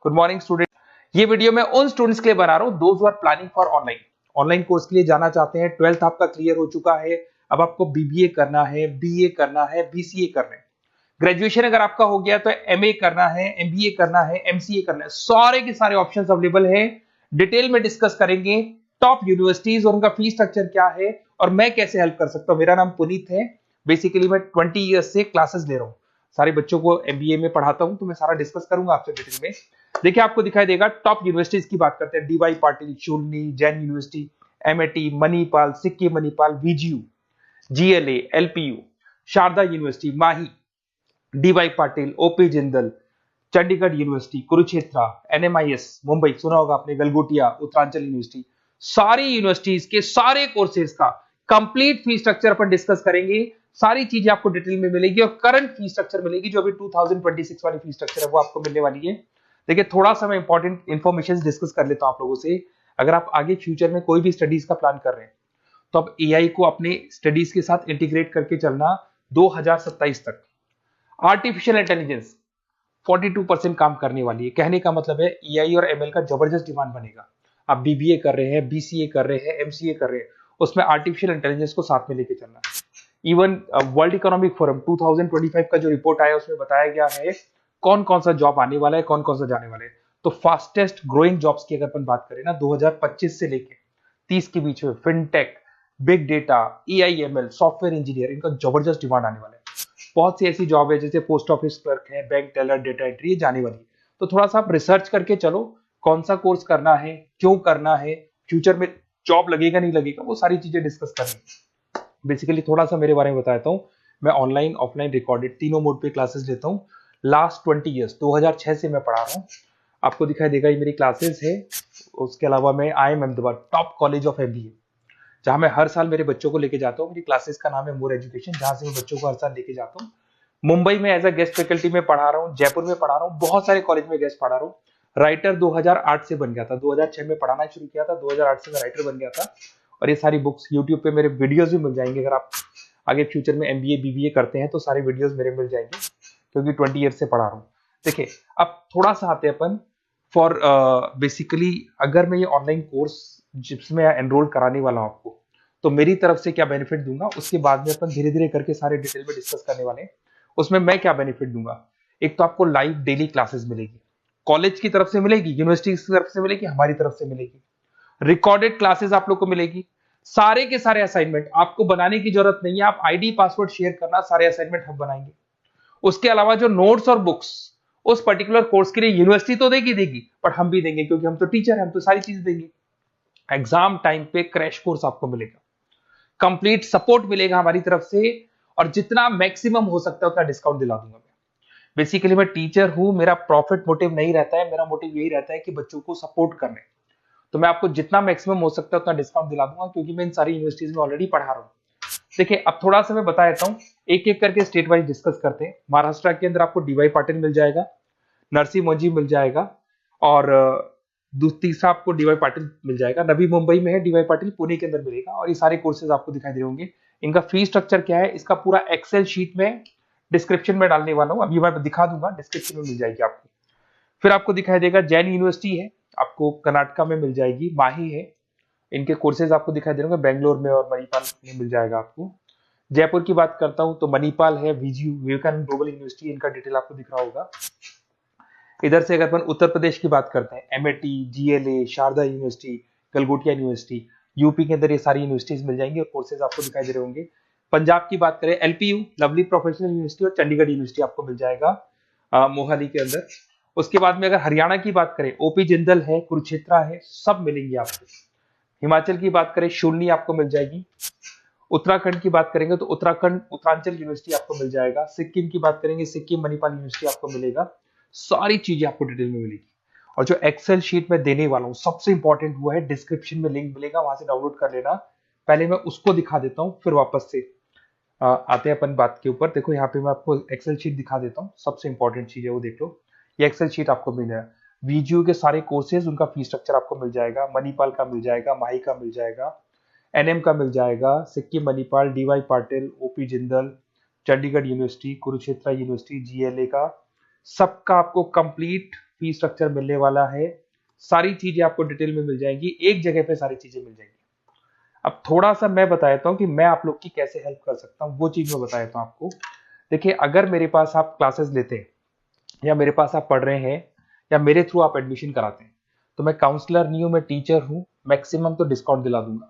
Good morning student. ये video मैं उन स्टूडेंट्स के लिए बना रहा हूं those who are planning for online online course के लिए जाना चाहते हैं। 12th आपका क्लियर हो चुका है, अब आपको बीबीए करना है, बीए करना है, बीसीए करना है। ग्रेजुएशन अगर आपका हो गया तो एमए करना है, एमबीए करना है, एमसीए करना है। सारे के सारे ऑप्शंस अवेलेबल हैं। डिटेल में डिस्कस करेंगे टॉप यूनिवर्सिटीज और उनका फीस स्ट्रक्चर क्या है और मैं कैसे हेल्प कर सकता हूं। मेरा नाम पुनीत है। बेसिकली मैं 20 ईयर्स से क्लासेस ले रहा हूं, सारे बच्चों को एमबीए में पढ़ाता हूं, तो मैं सारा डिस्कस करूंगा आपसे डिटेल में। देखिए आपको दिखाई देगा टॉप यूनिवर्सिटीज की बात करते हैं। DY Patil, Shoolini, Jain university, MIT, Manipal, Sikkim Manipal, VGU, GLA, LPU, Sharda university, Mahe, DY Patil, OP Jindal, Chandigarh university, Kurukshetra, NMIMS Mumbai सुना होगा आपने, गलगोटिया, उत्तरांचल यूनिवर्सिटी। सारी यूनिवर्सिटीज के सारे कोर्सेज का कंप्लीट फीस स्ट्रक्चर अपन डिस्कस करेंगे। सारी चीजें आपको डिटेल में मिलेगी और करंट फीस स्ट्रक्चर मिलेगी, जो अभी 2026 वाली फीस स्ट्रक्चर है वो आपको मिलने वाली है। देखिए थोड़ा सा मैं इंपॉर्टेंट इंफॉर्मेशन डिस्कस कर लेता हूं आप लोगों से। अगर आप आगे फ्यूचर में कोई भी स्टडीज का प्लान कर रहे हैं तो आप एआई को अपने स्टडीज के साथ इंटीग्रेट करके चलना। 2027 तक आर्टिफिशियल इंटेलिजेंस 42% काम करने वाली है। कहने का मतलब है एआई और एमएल का जबरदस्त डिमांड बनेगा। आप बीबीए कर रहे हैं, बीसीए कर रहे हैं, एमसीए कर रहे हैं, उसमें आर्टिफिशियल इंटेलिजेंस को साथ में लेके चलना। इवन वर्ल्ड इकोनॉमिक फोरम 2025 का जो रिपोर्ट आया उसमें बताया गया है कौन कौन सा जॉब आने वाला है, कौन कौन सा जाने वाला है। तो फास्टेस्ट ग्रोइंग जॉब्स की अगर अपन बात करें ना 2025 से लेके 30 के बीच में fintech, big data, AIML, software engineer, इनका जबरदस्त डिमांड आने वाला है। बहुत सी ऐसी जॉब है जैसे पोस्ट ऑफिस क्लर्क है, बैंक टेलर, डेटा एंट्री, ये जाने वाली है। तो थोड़ा सा आप रिसर्च करके चलो कौन सा कोर्स करना है, क्यों करना है, फ्यूचर में जॉब लगेगा नहीं लगेगा, वो सारी चीजें डिस्कस करनी। बेसिकली थोड़ा सा मेरे बारे में बताता हूँ। मैं ऑनलाइन, ऑफलाइन, रिकॉर्डेड तीनों मोड पे क्लासेस लेता हूँ। लास्ट 20 ईयर्स 2006 से मैं पढ़ा रहा हूँ। आपको दिखाई देगा ये मेरी क्लासेस है। उसके अलावा मैं IIM Ahmedabad top college of MBA, जहां मैं हर साल मेरे बच्चों को लेके जाता हूँ। मेरी क्लासेस का नाम है मोर एजुकेशन, जहां से मैं बच्चों को हर साल लेके जाता हूँ। मुंबई में एज अ गेस्ट फैकल्टी में पढ़ा रहा हूँ, जयपुर में पढ़ा रहा हूँ, बहुत सारे कॉलेज में गेस्ट पढ़ा रहा हूँ। राइटर 2008 से बन गया था, 2006 में पढ़ाना शुरू किया था, 2008 से मैं राइटर बन गया था। और ये सारी बुक्स यूट्यूब पे मेरे वीडियोस भी मिल जाएंगे। अगर आप आगे फ्यूचर में एमबीए बीबीए करते हैं तो सारे वीडियोस मेरे मिल जाएंगे, क्योंकि 20 ईयर से पढ़ा रहा हूँ। देखिए अब थोड़ा सा आते हैं अपन फॉर बेसिकली अगर मैं ये ऑनलाइन कोर्स जिसमें एनरोल कराने वाला हूँ आपको, तो मेरी तरफ से क्या बेनिफिट दूंगा उसके बाद में अपन धीरे धीरे करके सारे डिटेल में डिस्कस करने वाले हैं। उसमें मैं क्या बेनिफिट दूंगा, एक तो आपको लाइव डेली क्लासेस मिलेगी, कॉलेज की तरफ से मिलेगी, यूनिवर्सिटी की तरफ से मिलेगी, हमारी तरफ से मिलेगी। रिकॉर्डेड क्लासेस आप लोग को मिलेगी। सारे के सारे असाइनमेंट आपको बनाने की जरूरत नहीं है, आप आईडी पासवर्ड शेयर करना, सारे असाइनमेंट हम बनाएंगे। उसके अलावा जो नोट्स और बुक्स उस पर्टिकुलर कोर्स के लिए यूनिवर्सिटी तो देगी बट हम भी देंगे, क्योंकि हम तो टीचर हैं, हम तो सारी चीज देंगे। एग्जाम टाइम पे क्रैश कोर्स आपको मिलेगा, कंप्लीट सपोर्ट मिलेगा हमारी तरफ से, और जितना मैक्सिमम हो सकता है उतना डिस्काउंट दिला दूंगा मैं। बेसिकली मैं टीचर हूं, मेरा प्रॉफिट मोटिव नहीं रहता है, मेरा मोटिव यही रहता है कि बच्चों को सपोर्ट करने। तो मैं आपको जितना मैक्सिमम हो सकता है उतना डिस्काउंट दिला दूंगा, क्योंकि मैं इन सारी यूनिवर्सिटीज में ऑलरेडी पढ़ा रहा हूँ। देखिए अब थोड़ा सा मैं बता देता हूँ, एक एक करके स्टेट वाइज डिस्कस करते हैं। महाराष्ट्र के अंदर आपको डीवाई पाटिल मिल जाएगा, नरसी मोंजी मिल जाएगा, और तीसरा आपको डीवाई पाटिल मिल जाएगा। नवी मुंबई में है डीवाई पाटिल, पुणे के अंदर मिलेगा। और ये सारे कोर्सेज आपको दिखाई दे होंगे। इनका फीस स्ट्रक्चर क्या है, इसका पूरा एक्सेल शीट में डिस्क्रिप्शन में डालने वाला हूँ, अभी मैं दिखा दूंगा, डिस्क्रिप्शन में मिल जाएगी आपको। फिर आपको दिखाई देगा जैन यूनिवर्सिटी है, आपको कर्नाटका में मिल जाएगी, माही है, इनके कोर्सेज आपको दिखाई दे रहे होंगे, बेंगलोर में और मणिपाल में मिल जाएगा आपको। जयपुर की बात करता हूं तो मणिपाल है, वीजीयू, विवेकानंद ग्लोबल यूनिवर्सिटी, इनका डिटेल आपको दिख रहा होगा। इधर से अगर अपन उत्तर प्रदेश की बात करते हैं, MIT, GLA, Sharda university, Galgotias university, UP के अंदर ये सारी यूनिवर्सिटीज मिल जाएंगी और कोर्सेज आपको दिखाई दे रहे होंगे। पंजाब की बात करें, एलपीयू, लवली प्रोफेशनल यूनिवर्सिटी, और चंडीगढ़ यूनिवर्सिटी आपको मिल जाएगा मोहाली के अंदर। उसके बाद में अगर हरियाणा की बात करें, ओपी जिंदल है, कुरुक्षेत्र है, सब मिलेंगे आपको। हिमाचल की बात करें, शूलनी आपको मिल जाएगी। उत्तराखंड की बात करेंगे तो उत्तराखंड उत्तरांचल यूनिवर्सिटी आपको मिल जाएगा। सिक्किम की बात करेंगे, सिक्किम मणिपाल यूनिवर्सिटी आपको मिलेगा। सारी चीजें आपको डिटेल में मिलेगी। और जो एक्सेल शीट में देने वाला हूँ सबसे इंपॉर्टेंट हुआ है, डिस्क्रिप्शन में लिंक मिलेगा, वहां से डाउनलोड कर लेना। पहले मैं उसको दिखा देता हूँ, फिर वापस से आते हैं अपन बात के ऊपर। देखो यहाँ पे मैं आपको एक्सेल शीट दिखा देता हूँ, सबसे इंपॉर्टेंट चीज है वो देख लो। ये एक्सेल शीट आपको मिल जाएगा। वीजीयू के सारे कोर्सेज, उनका फीस स्ट्रक्चर आपको मिल जाएगा। मणिपाल का मिल जाएगा, माही का मिल जाएगा, एनएम का मिल जाएगा, Sikkim Manipal, DY Patil, OP Jindal, Chandigarh university, Kurukshetra university, GLA का, सबका आपको कंप्लीट फी स्ट्रक्चर मिलने वाला है, सारी चीजें आपको डिटेल में मिल जाएंगी, एक जगह पे सारी चीजें मिल जाएंगी। अब थोड़ा सा मैं बता देता हूँ कि मैं आप लोग की कैसे हेल्प कर सकता हूँ, वो चीज मैं बता देता हूँ आपको। देखिए, अगर मेरे पास आप क्लासेस लेते हैं या मेरे पास आप पढ़ रहे हैं या मेरे थ्रू आप एडमिशन कराते हैं, तो मैं काउंसलर नहीं हूँ, मैं टीचर हूँ, मैक्सिमम तो डिस्काउंट दिला दूंगा।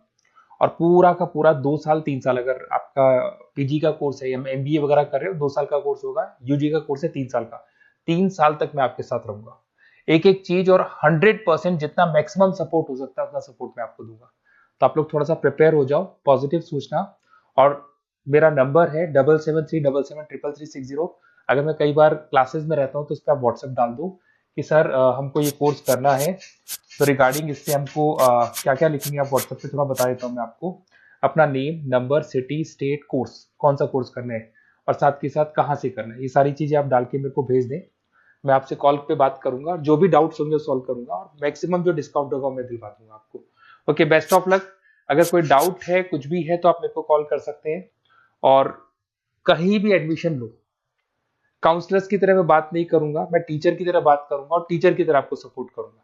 और पूरा का पूरा 2 साल 3 साल, अगर आपका पीजी का कोर्स है या एमबीए वगैरह कर रहे हो, 2 साल का कोर्स होगा, यूजी का कोर्स है 3 साल का, 3 साल तक मैं आपके साथ रहूंगा। एक एक चीज और 100% जितना मैक्सिमम सपोर्ट हो सकता है उतना सपोर्ट मैं आपको दूंगा। तो आप लोग थोड़ा सा प्रिपेयर हो जाओ, पॉजिटिव सोचना। और मेरा नंबर है 7737733360। अगर मैं कई बार क्लासेस में रहता हूँ तो उस पर आप व्हाट्सएप डाल दो कि सर हमको ये कोर्स करना है, तो रिगार्डिंग इससे हमको क्या क्या लिखेंगे आप व्हाट्सएप पे थोड़ा बता देता हूँ मैं आपको। अपना name, number, city, state, course, कौन सा कोर्स करना है और साथ के साथ कहाँ से करना है, ये सारी चीजें आप डाल के मेरे को भेज दें। मैं आपसे कॉल पे बात करूंगा, जो भी डाउट्स होंगे सॉल्व करूंगा और मैक्सिमम जो डिस्काउंट होगा मैं दिलवा दूंगा आपको। Okay, best of luck. अगर कोई डाउट है, कुछ भी है, तो आप मेरे को कॉल कर सकते हैं। और कहीं भी एडमिशन लो, काउंसलर्स की तरह मैं बात नहीं करूंगा, मैं टीचर की तरह बात करूंगा और टीचर की तरह आपको सपोर्ट करूंगा।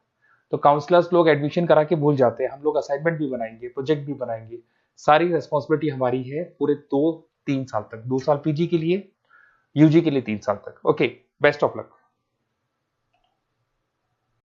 तो काउंसलर्स लोग एडमिशन करा के भूल जाते हैं, हम लोग असाइनमेंट भी बनाएंगे, प्रोजेक्ट भी बनाएंगे, सारी रेस्पॉन्सिबिलिटी हमारी है पूरे 2-3 साल तक, 2 साल पीजी के लिए, यूजी के लिए 3 साल तक। Okay, best of luck.